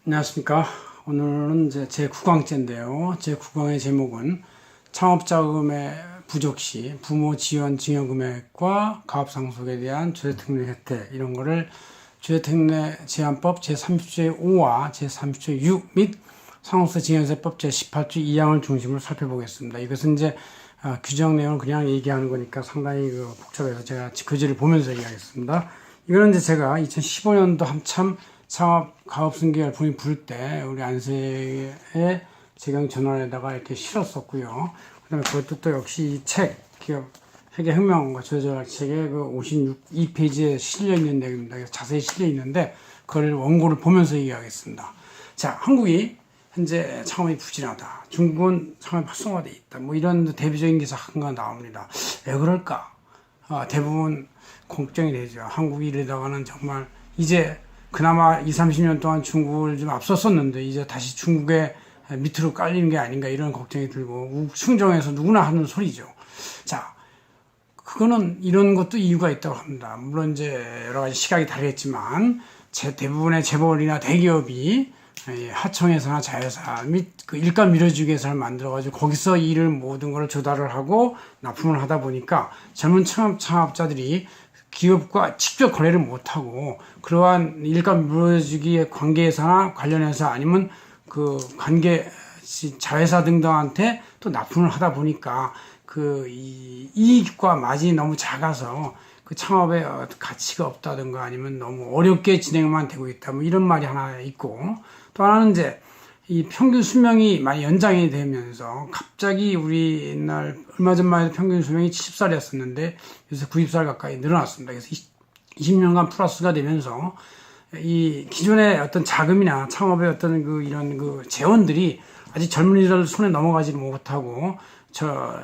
안녕하십니까. 오늘은 이제 제 9강째인데요. 제 9강의 제목은 창업자금의 부족 시 부모 지원 증여금액과 가압상속에 대한 주택특례 혜택 이런 거를 주택특례 제한법 제30조의 5와 제30조의 6 및 상속세 증여세법 제18조 2항을 중심으로 살펴보겠습니다. 이것은 이제 규정 내용을 그냥 얘기하는 거니까 상당히 복잡해서 제가 교재를 보면서 얘기하겠습니다. 이거는 이제 제가 2015년도 한참 창업 가업승계를 본인 부를 때 우리 안세의 재경 전환에다가 이렇게 실었었고요. 그 다음에 그것도 또 역시 이 책, 기업 회계혁명과 조절 책의 그 52페이지에 실려있는 내용입니다. 그래서 자세히 실려있는데 그걸 원고를 보면서 얘기하겠습니다. 자, 한국이 현재 창업이 부진하다. 중국은 창업이 활성화되어 있다. 뭐 이런 대비적인 기사가 나옵니다. 왜 그럴까? 대부분 걱정이 되죠. 한국이 이러다가는 정말 이제 그나마 20, 30년 동안 중국을 좀 앞섰었는데 이제 다시 중국의 밑으로 깔리는 게 아닌가 이런 걱정이 들고 충정에서 누구나 하는 소리죠. 자, 그거는 이런 것도 이유가 있다고 합니다. 물론 이제 여러 가지 시각이 다르겠지만 대부분의 재벌이나 대기업이 하청회사나 자회사 및 그 일감 밀어주기 회사를 만들어가지고 거기서 일을 모든 걸 조달을 하고 납품을 하다 보니까 젊은 창업자들이 기업과 직접 거래를 못하고 그러한 일감 물어주기의 관계회사나 관련해서 아니면 그 관계 자회사 등등한테 또 납품을 하다 보니까 그 이익과 마진이 너무 작아서 그 창업에 가치가 없다든가 아니면 너무 어렵게 진행만 되고 있다 뭐 이런 말이 하나 있고 또 하나는 이제 이 평균 수명이 많이 연장이 되면서 갑자기 우리 옛날 얼마 전만 해도 평균 수명이 70살이었었는데 요새 90살 가까이 늘어났습니다. 그래서 20년간 플러스가 되면서 이 기존의 어떤 자금이나 창업의 어떤 이런 재원들이 아직 젊은이들 손에 넘어가지 못하고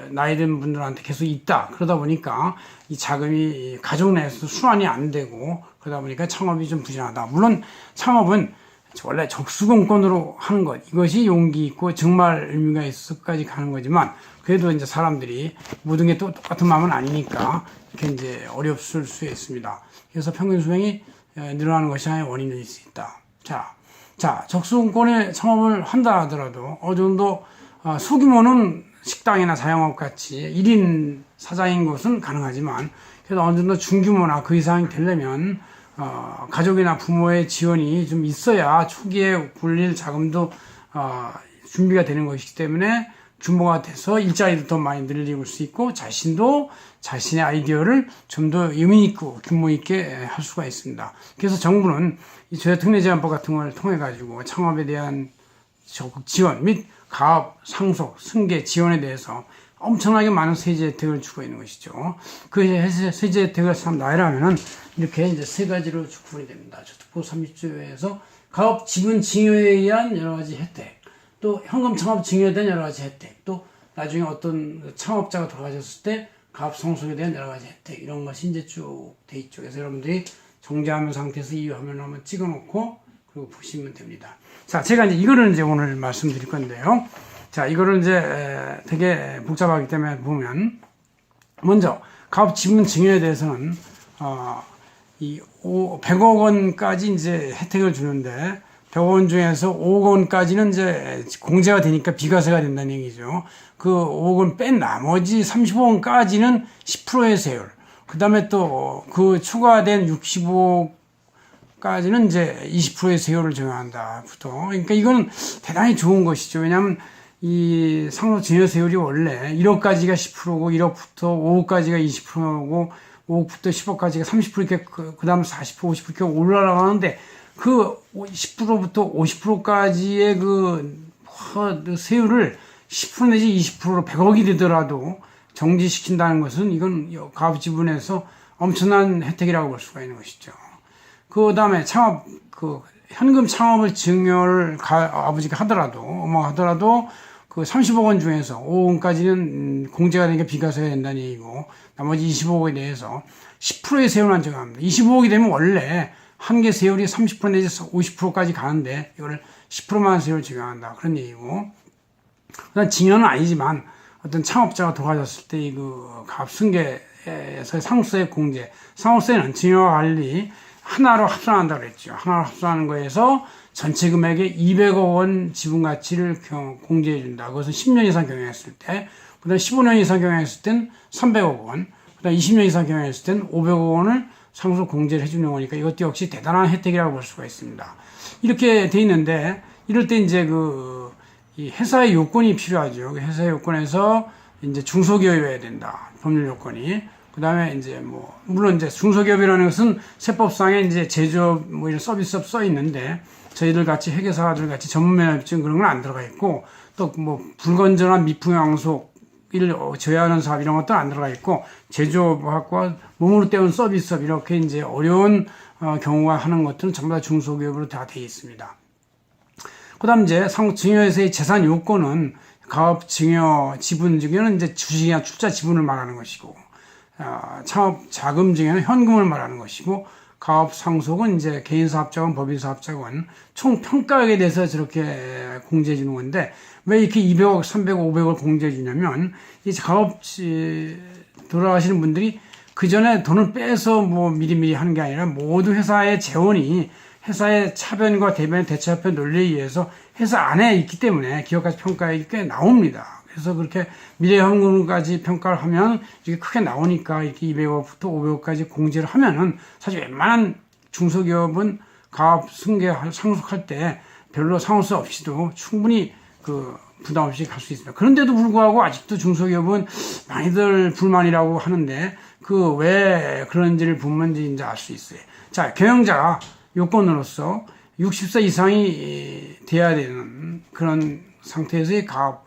나이 든 분들한테 계속 있다. 그러다 보니까 이 자금이 가족 내에서 순환이 안 되고 그러다 보니까 창업이 좀 부진하다. 물론 창업은 원래 적수공권으로 하는 것 이것이 용기 있고 정말 의미가 있어서까지 가는 거지만 그래도 이제 사람들이 모든 게 또 똑같은 마음은 아니니까 이렇게 이제 어렵을 수 있습니다. 그래서 평균 수명이 늘어나는 것이 하나의 원인일 수 있다. 자 적수공권의 창업을 한다 하더라도 어느 정도 소규모는 식당이나 자영업 같이 1인 사장인 것은 가능하지만 그래도 어느 정도 중규모나 그 이상이 되려면 가족이나 부모의 지원이 좀 있어야 초기에 굴릴 자금도 준비가 되는 것이기 때문에 규모가 돼서 일자리도 더 많이 늘릴 수 있고 자신도 자신의 아이디어를 좀 더 의미 있고 규모 있게 할 수가 있습니다. 그래서 정부는 이 주택특례제한법 같은 걸 통해 가지고 창업에 대한 적극 지원 및 가압, 상속, 승계 지원에 대해서 엄청나게 많은 세제 혜택을 주고 있는 것이죠. 그 세제 혜택을 참 나열하면은 이렇게 이제 세 가지로 구분이 됩니다. 주택보 30조에서 가업 지분 증여에 의한 여러 가지 혜택, 또 현금 창업 증여에 대한 여러 가지 혜택, 또 나중에 어떤 창업자가 돌아가셨을 때 가압 상속에 대한 여러 가지 혜택 이런 것이 이제 쭉 돼 있죠. 그래서 여러분들이 정지하는 상태에서 이 화면을 한번 찍어놓고 그리고 보시면 됩니다. 자, 제가 이제 이거를 이제 오늘 말씀드릴 건데요. 자, 이거를 이제 되게 복잡하기 때문에 보면 먼저 가업 지분 증여에 대해서는 이 100억 원까지 이제 혜택을 주는데 100억 원 중에서 5억 원까지는 이제 공제가 되니까 비과세가 된다는 얘기죠. 그 5억 원 뺀 나머지 35억 원까지는 10%의 세율. 그다음에 또 그 추가된 65억 까지는 이제 20%의 세율을 정한다. 보통. 그러니까 이건 대단히 좋은 것이죠. 왜냐하면 이 상속증여세율이 원래 1억까지가 10%고 1억부터 5억까지가 20%고 5억부터 10억까지가 30% 이렇게 그 다음 40%, 50% 이렇게 올라가는데 그 10%부터 50%까지의 그 세율을 10% 내지 20%로 100억이 되더라도 정지시킨다는 것은 이건 가압지분에서 엄청난 혜택이라고 볼 수가 있는 것이죠. 그 다음에 창업, 현금 창업을 증여를 아버지가 하더라도, 엄마가 하더라도 그 30억 원 중에서 5억 원까지는 공제가 되니까 비과세가 된다는 얘기고, 나머지 25억에 대해서 10%의 세율만 정합니다. 25억이 되면 원래 한 개 세율이 30% 내지 50%까지 가는데, 이거를 10%만 세율 적용한다. 그런 얘기고. 그다음 증여는 아니지만, 어떤 창업자가 돌아가셨을 때 그 가압승계에서 상속세 공제, 상속세는 증여와 관리, 하나로 합산한다고 그랬죠. 하나로 합산하는 거에서 전체 금액의 200억 원 지분 가치를 공제해 준다. 그것은 10년 이상 경영했을 때, 그다음 15년 이상 경영했을 땐 300억 원, 그다음 20년 이상 경영했을 땐 500억 원을 상속 공제를 해주는 거니까 이것도 역시 대단한 혜택이라고 볼 수가 있습니다. 이렇게 돼 있는데 이럴 때 이제 이 회사의 요건이 필요하죠. 회사의 요건에서 이제 중소기업이어야 된다. 법률 요건이. 그 다음에 이제 물론 이제 중소기업이라는 것은 세법상에 이제 제조업 이런 서비스업 써 있는데 저희들 같이 회계사들 같이 전문 면허증 그런 건 안 들어가 있고 또 불건전한 미풍양속 일 제어하는 사업 이런 것도 안 들어가 있고 제조업과 몸으로 때운 서비스업 이렇게 이제 어려운 경우가 하는 것들은 전부 다 중소기업으로 다 되어 있습니다. 그 다음 이제 증여에서의 재산 요건은 가업 증여, 지분 증여는 이제 주식이나 출자 지분을 말하는 것이고, 창업 자금 증여는 현금을 말하는 것이고, 가업 상속은 이제 개인사업자금, 법인사업자금 총 평가액에 대해서 저렇게 공제해 주는 건데, 왜 이렇게 200억, 300억, 500억을 공제해 주냐면, 이 가업 돌아가시는 분들이 그 전에 돈을 빼서 미리미리 하는 게 아니라 모두 회사의 재원이 회사의 차변과 대변 대차표 논리에 의해서 회사 안에 있기 때문에 기업가치 평가액이 꽤 나옵니다. 그래서 그렇게 미래 현금까지 평가를 하면 이게 크게 나오니까 이렇게 200억부터 500억까지 공제를 하면은 사실 웬만한 중소기업은 가업 승계 상속할 때 별로 상호세 없이도 충분히 부담 없이 갈 수 있습니다. 그런데도 불구하고 아직도 중소기업은 많이들 불만이라고 하는데 왜 그런지를 보면 이제 알 수 있어요. 자, 경영자가 요건으로서 60세 이상이 돼야 되는 그런 상태에서의 가업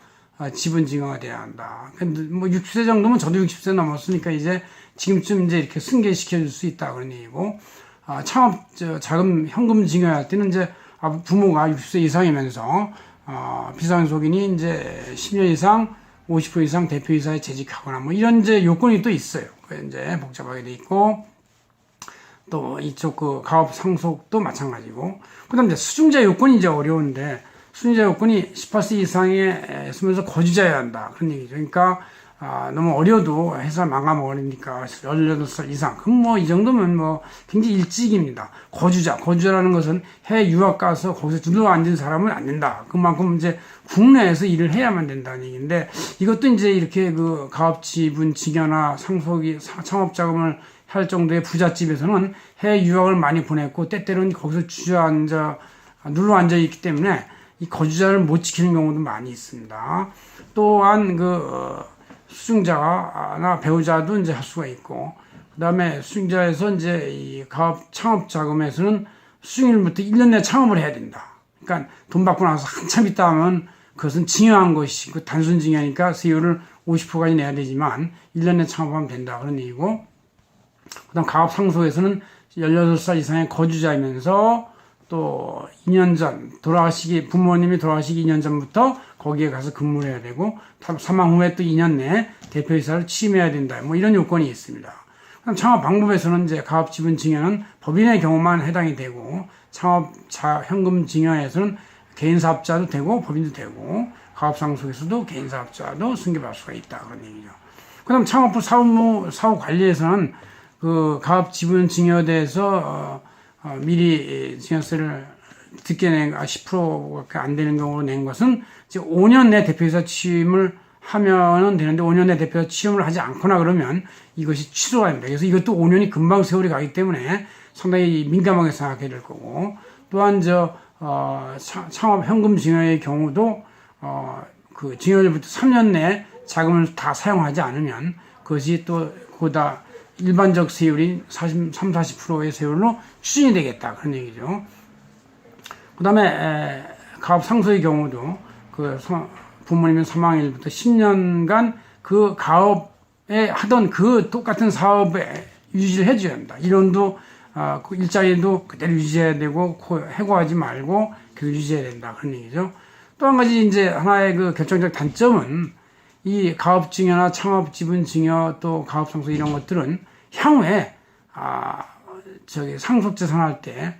지분 증여가 돼야 한다. 근데 60세 정도면 저도 60세 넘었으니까 이제 지금쯤 이제 이렇게 승계시켜 줄 수 있다 그런 얘기고, 창업 자금 현금 증여할 때는 이제 부모가 60세 이상이면서 비상속인이 이제 10년 이상 50% 이상 대표이사에 재직하거나 이런 이제 요건이 또 있어요. 이제 복잡하게 돼 있고, 또 이쪽 가업 상속도 마찬가지고, 그 다음에 수중자 요건이 이제 어려운데, 수중자 요건이 18세 이상에 있으면서 거주자여야 한다. 그런 얘기죠. 그러니까, 너무 어려도 회사 망가먹으니까 18살 이상. 그럼 이 정도면 굉장히 일찍입니다. 거주자라는 것은 해외 유학 가서 거기서 둘러 앉은 사람은 안 된다. 그만큼 이제 국내에서 일을 해야만 된다는 얘기인데, 이것도 이제 이렇게 가업 지분 증여나 상속이 창업 자금을 할 정도의 부잣집에서는 해외 유학을 많이 보냈고 때때로는 거기서 눌러 앉아 있기 때문에 이 거주자를 못 지키는 경우도 많이 있습니다. 또한 수중자나 배우자도 이제 할 수가 있고, 그 다음에 수중자에서 이제 이 가업 창업 자금에서는 수중일부터 1년 내에 창업을 해야 된다. 그러니까 돈 받고 나서 한참 있다 하면 그것은 증여한 것이고 단순 증여니까 세율을 50%까지 내야 되지만 1년 내에 창업하면 된다 그런 얘기고, 그 다음 가업 상속에서는 18살 이상의 거주자이면서 또 2년 전 부모님이 돌아가시기 2년 전부터 거기에 가서 근무를 해야 되고, 사망 후에 또 2년 내에 대표이사를 취임해야 된다. 이런 요건이 있습니다. 그럼 창업 방법에서는 이제 가업 지분 증여는 법인의 경우만 해당이 되고, 창업 현금 증여에서는 개인 사업자도 되고 법인도 되고, 가업 상속에서도 개인 사업자도 승계받을 수가 있다 그런 얘기죠. 그다음 창업부 사후 관리에서는 가업 지분 증여에 대해서 미리 증여세를 늦게 낸 10%밖에 안 되는 경우로 낸 것은 이제 5년 내 대표이사 취임을 하면은 되는데 5년 내 대표이사 취임을 하지 않거나 그러면 이것이 취소가 됩니다. 그래서 이것도 5년이 금방 세월이 가기 때문에 상당히 민감하게 생각해야 될 거고, 또한 창업 현금 증여의 경우도 증여일부터 3년 내에 자금을 다 사용하지 않으면 그것이 또 보다 일반적 세율인 40%의 세율로 추진이 되겠다 그런 얘기죠. 그 다음에 가업 상속의 경우도 부모님의 사망일부터 10년간 그 가업에 하던 똑같은 사업에 유지를 해줘야 한다. 이론도 일자리도 그대로 유지해야 되고 해고하지 말고 계속 유지해야 된다 그런 얘기죠. 또 한 가지 이제 하나의 결정적 단점은 이 가업 증여나 창업 지분 증여 또 가업 상속 이런 것들은 향후에 상속재산 할 때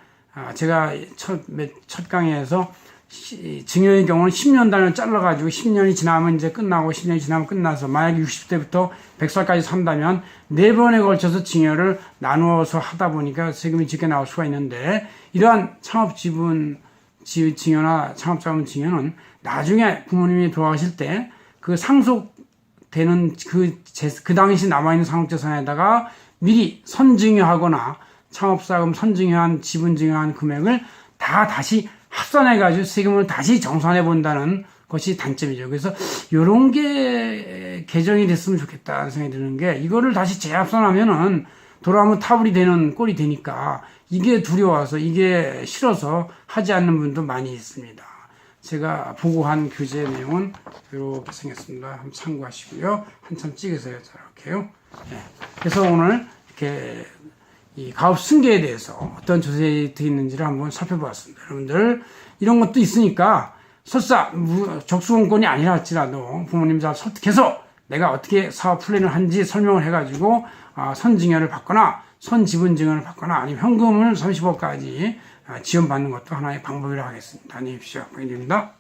제가 첫 강의에서 증여의 경우는 10년 단위로 잘라가지고 10년이 지나면 이제 끝나고 10년이 지나면 끝나서 만약에 60대부터 100살까지 산다면 4번에 걸쳐서 증여를 나누어서 하다 보니까 세금이 적게 나올 수가 있는데 이러한 창업지분 증여나 창업자금 증여는 나중에 부모님이 돌아가실 때 그 상속되는 그 당시 남아있는 상속재산에다가 미리 선증여하거나 창업자금 선증여한 지분 증여한 금액을 다 다시 합산해가지고 세금을 다시 정산해 본다는 것이 단점이죠. 그래서 이런 게 개정이 됐으면 좋겠다는 생각이 드는 게 이거를 다시 재합산하면은 돌아오면 타불이 되는 꼴이 되니까 이게 두려워서 이게 싫어서 하지 않는 분도 많이 있습니다. 제가 보고한 교재 내용은 이렇게 생겼습니다. 한번 참고하시고요. 한참 찍으세요. 이렇게요. 네. 그래서 오늘 이렇게 이 가업 승계에 대해서 어떤 조세들이 있는지를 한번 살펴보았습니다. 여러분들 이런 것도 있으니까 설사 적수공권이 아니라 할지라도 부모님 잘 설득해서 내가 어떻게 사업 플랜을 하는지 설명을 해가지고 선증여를 받거나 선지분증여를 받거나 아니면 현금을 30억까지 지원받는 것도 하나의 방법이라고 하겠습니다. 안녕히 계십시오. 고객님입니다.